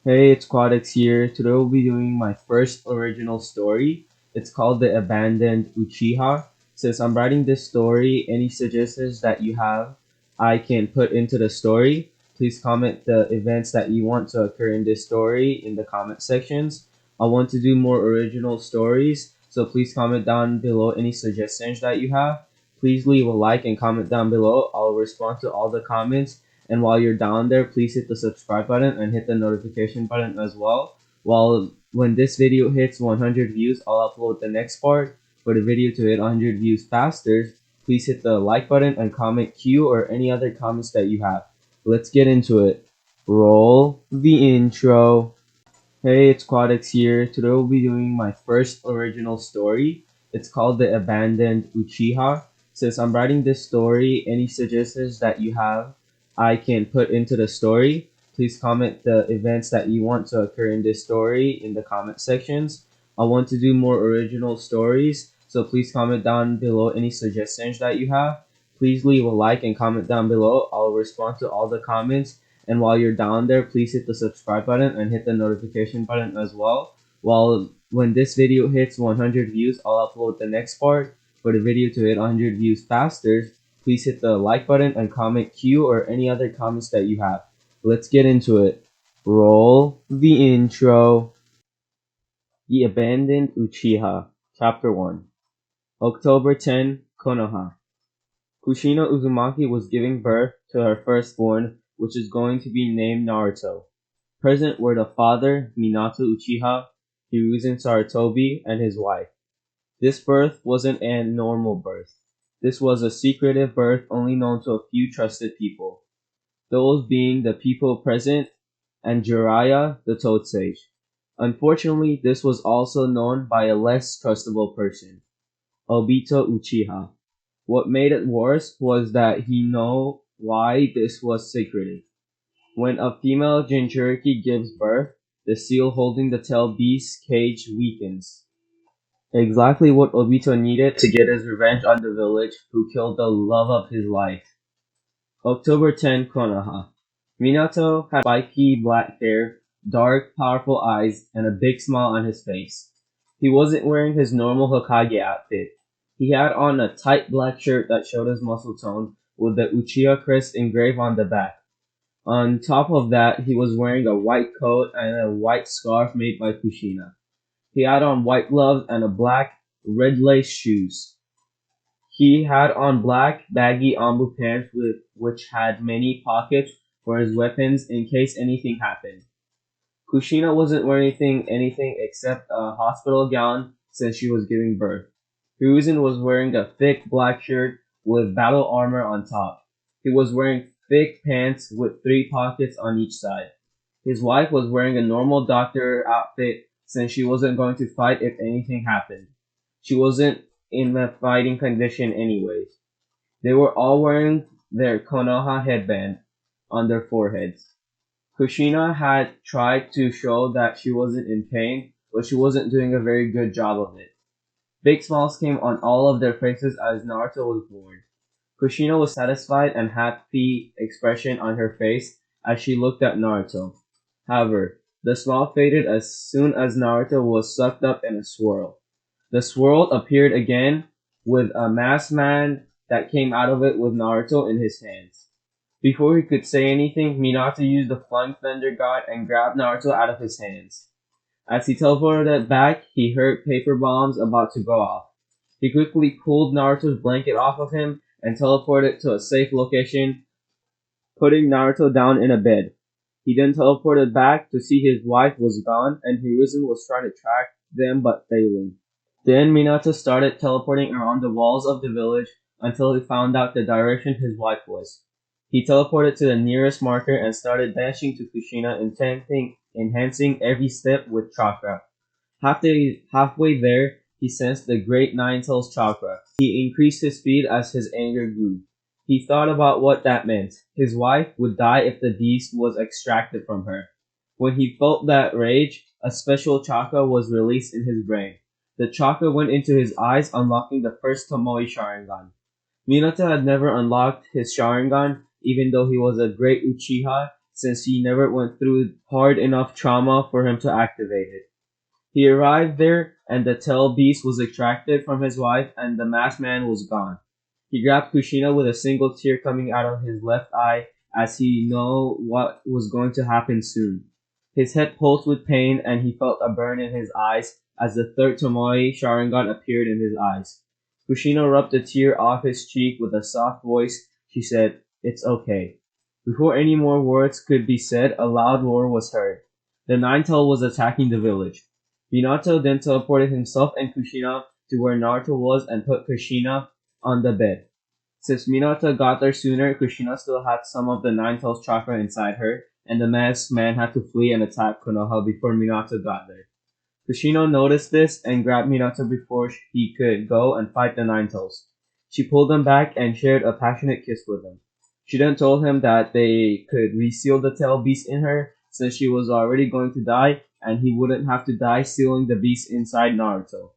Hey, it's Quadix here. Today we'll be doing my first original story. It's called The Abandoned Uchiha. Since I'm writing this story, any suggestions that you have, I can put into the story. Please comment the events that you want to occur in this story in the comment sections. I want to do more original stories, so please comment down below any suggestions that you have. Please leave a like and comment down below. I'll respond to all the comments, and while you're down there, please hit the subscribe button and hit the notification button as well. When this video hits 100 views, I'll upload the next part. For the video to hit 100 views faster, please hit the like button and comment Q or any other comments that you have. Let's get into it. Roll the intro. Hey, it's Quadix here. Today we'll be doing my first original story. It's called The Abandoned Uchiha. Since I'm writing this story, any suggestions that you have, I can put into the story. Please comment the events that you want to occur in this story in the comment sections. I want to do more original stories, so please comment down below any suggestions that you have. Please leave a like and comment down below. I'll respond to all the comments, and while you're down there, please hit the subscribe button and hit the notification button as well. When this video hits 100 views, I'll upload the next part. For the video to hit 100 views faster, please hit the like button and comment Q or any other comments that you have. Let's get into it. Roll the intro. The Abandoned Uchiha, Chapter 1. October 10, Konoha. Kushina Uzumaki was giving birth to her firstborn, which is going to be named Naruto. Present were the father, Minato Uchiha, Hiruzen Sarutobi, and his wife. This birth wasn't a normal birth. This was a secretive birth only known to a few trusted people, those being the people present and Jiraiya, the Toad Sage. Unfortunately, this was also known by a less trustable person, Obito Uchiha. What made it worse was that he knew why this was secretive. When a female Jinchuriki gives birth, the seal holding the tail beast's cage weakens. Exactly what Obito needed to get his revenge on the village who killed the love of his life. October 10, Konoha. Minato had spiky black hair, dark, powerful eyes, and a big smile on his face. He wasn't wearing his normal Hokage outfit. He had on a tight black shirt that showed his muscle tone with the Uchiha crest engraved on the back. On top of that, he was wearing a white coat and a white scarf made by Kushina. He had on white gloves and a black, red lace shoes. He had on black, baggy Ambu pants which had many pockets for his weapons in case anything happened. Kushina wasn't wearing anything except a hospital gown since she was giving birth. Hiruzen was wearing a thick black shirt with battle armor on top. He was wearing thick pants with 3 pockets on each side. His wife was wearing a normal doctor outfit since she wasn't going to fight if anything happened. She wasn't in a fighting condition anyways. They were all wearing their Konoha headband on their foreheads. Kushina had tried to show that she wasn't in pain, but she wasn't doing a very good job of it. Big smiles came on all of their faces as Naruto was born. Kushina was satisfied and happy expression on her face as she looked at Naruto. However, the smile faded as soon as Naruto was sucked up in a swirl. The swirl appeared again with a masked man that came out of it with Naruto in his hands. Before he could say anything, Minato used the Flying Thunder God and grabbed Naruto out of his hands. As he teleported back, he heard paper bombs about to go off. He quickly pulled Naruto's blanket off of him and teleported to a safe location, putting Naruto down in a bed. He then teleported back to see his wife was gone and Hiruzen was trying to track them but failing. Then Minato started teleporting around the walls of the village until he found out the direction his wife was. He teleported to the nearest marker and started dashing to Kushina, enhancing every step with chakra. Halfway there, he sensed the Great Nine Tails chakra. He increased his speed as his anger grew. He thought about what that meant. His wife would die if the beast was extracted from her. When he felt that rage, a special chakra was released in his brain. The chakra went into his eyes, unlocking the first Tomoe Sharingan. Minato had never unlocked his Sharingan, even though he was a great Uchiha, since he never went through hard enough trauma for him to activate it. He arrived there, and the tail beast was extracted from his wife, and the masked man was gone. He grabbed Kushina with a single tear coming out of his left eye, as he knew what was going to happen soon. His head pulsed with pain, and he felt a burn in his eyes as the third Tomoe Sharingan appeared in his eyes. Kushina rubbed a tear off his cheek with a soft voice. She said, "It's okay." Before any more words could be said, a loud roar was heard. The Nine-Tail was attacking the village. Minato then teleported himself and Kushina to where Naruto was and put Kushina on the bed. Since Minato got there sooner, Kushina still had some of the Nine-Tails chakra inside her, and the masked man had to flee and attack Konoha before Minato got there. Kushina noticed this and grabbed Minato before he could go and fight the Nine-Tails. She pulled him back and shared a passionate kiss with him. She then told him that they could reseal the tail beast in her since she was already going to die and he wouldn't have to die sealing the beast inside Naruto.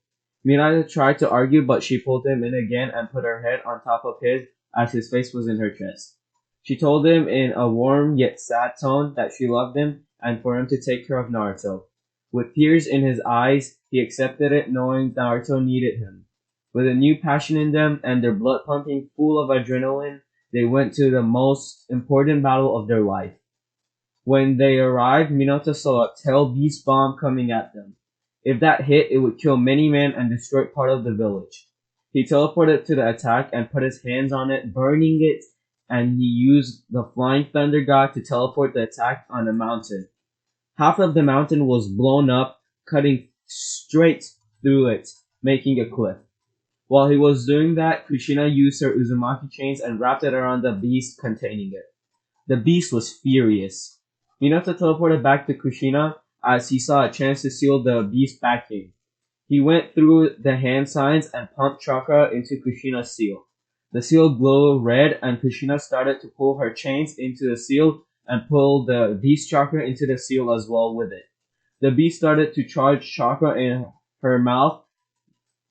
Minato tried to argue, but she pulled him in again and put her head on top of his as his face was in her chest. She told him in a warm yet sad tone that she loved him and for him to take care of Naruto. With tears in his eyes, he accepted it knowing Naruto needed him. With a new passion in them and their blood pumping full of adrenaline, they went to the most important battle of their life. When they arrived, Minato saw a tail beast bomb coming at them. If that hit, it would kill many men and destroy part of the village. He teleported to the attack and put his hands on it, burning it, and he used the Flying Thunder God to teleport the attack on a mountain. Half of the mountain was blown up, cutting straight through it, making a cliff. While he was doing that, Kushina used her Uzumaki chains and wrapped it around the beast containing it. The beast was furious. Minato teleported back to Kushina as he saw a chance to seal the beast back in. He went through the hand signs and pumped chakra into Kushina's seal. The seal glowed red and Kushina started to pull her chains into the seal and pull the beast chakra into the seal as well with it. The beast started to charge chakra in her mouth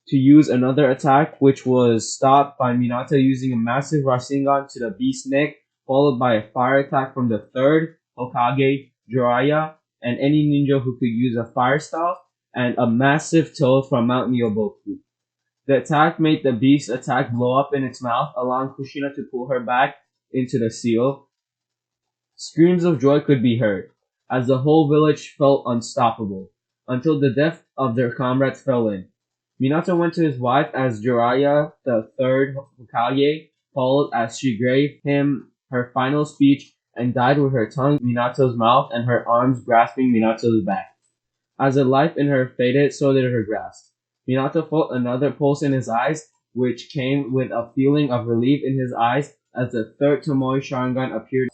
to use another attack, which was stopped by Minato using a massive Rasengan to the beast's neck, followed by a fire attack from the third Hokage, Jiraiya, and any ninja who could use a fire style, and a massive toad from Mount Myoboku. The attack made the beast's attack blow up in its mouth, allowing Kushina to pull her back into the seal. Screams of joy could be heard, as the whole village felt unstoppable, until the death of their comrades fell in. Minato went to his wife as Jiraiya, the third Hokage, followed as she gave him her final speech and died with her tongue in Minato's mouth and her arms grasping Minato's back. As the life in her faded, so did her grasp. Minato felt another pulse in his eyes, which came with a feeling of relief in his eyes as the third Tomoe Sharingan appeared.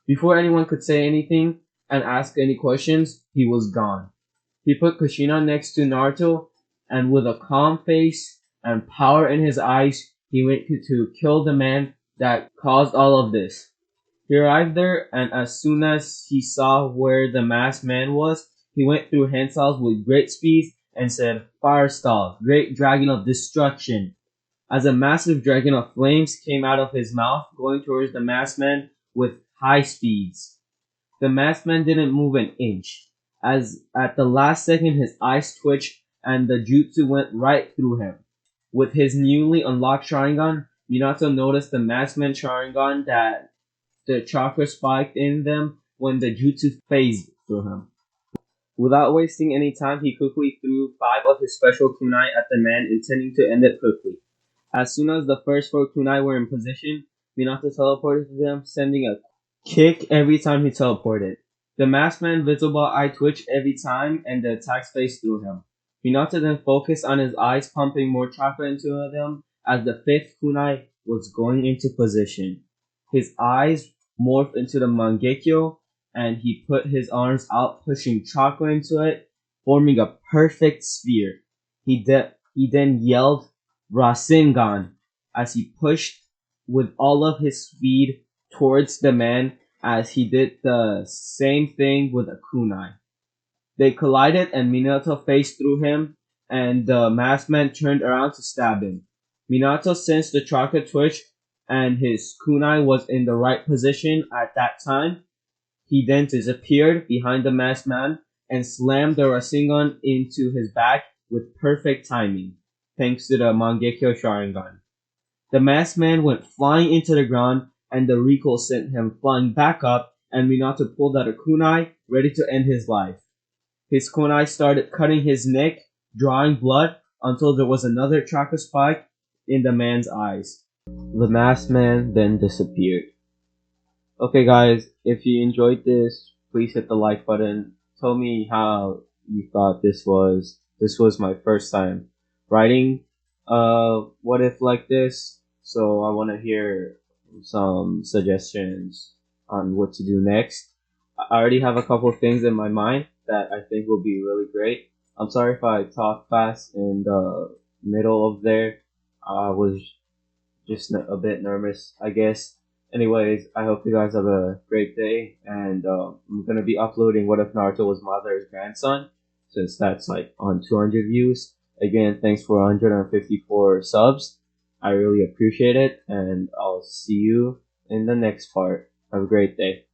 Before anyone could say anything and ask any questions, he was gone. He put Kushina next to Naruto, and with a calm face and power in his eyes, he went to kill the man that caused all of this. He arrived there, and as soon as he saw where the masked man was, he went through hand styles with great speed and said, "Fire style, great dragon of destruction." As a massive dragon of flames came out of his mouth, going towards the masked man with high speeds. The masked man didn't move an inch, as at the last second his eyes twitched and the jutsu went right through him. With his newly unlocked Sharingan, Minato noticed the masked man Sharingan that the chakra spiked in them when the jutsu phased through him. Without wasting any time, he quickly threw 5 of his special kunai at the man, intending to end it quickly. As soon as the first 4 kunai were in position, Minato teleported to them, sending a kick every time he teleported. The masked man's visible eye twitched every time, and the attacks phased through him. Minato then focused on his eyes, pumping more chakra into them as the 5th kunai was going into position. His eyes morphed into the Mangekyo, and he put his arms out, pushing chakra into it, forming a perfect sphere. He then yelled Rasengan as he pushed with all of his speed towards the man, as he did the same thing with a kunai. They collided and Minato faced through him, and the masked man turned around to stab him. Minato sensed the chakra twitch and his kunai was in the right position at that time. He then disappeared behind the masked man and slammed the Rasengan into his back with perfect timing, thanks to the Mangekyo Sharingan. The masked man went flying into the ground, and the recoil sent him flying back up, and Minato pulled out a kunai, ready to end his life. His kunai started cutting his neck, drawing blood, until there was another chakra spike in the man's eyes. The masked man then disappeared. Okay guys, if you enjoyed this, please hit the like button. Tell me how you thought this was. This was my first time writing what if like this, so I want to hear some suggestions on what to do next. I already have a couple of things in my mind that I think will be really great. I'm sorry if I talk fast in the middle of there. I was just a bit nervous, I guess. Anyways, I hope you guys have a great day, and I'm gonna be uploading What If Naruto Was Mother's Grandson, since that's like on 200 views. Again, thanks for 154 subs. I really appreciate it, and I'll see you in the next part. Have a great day.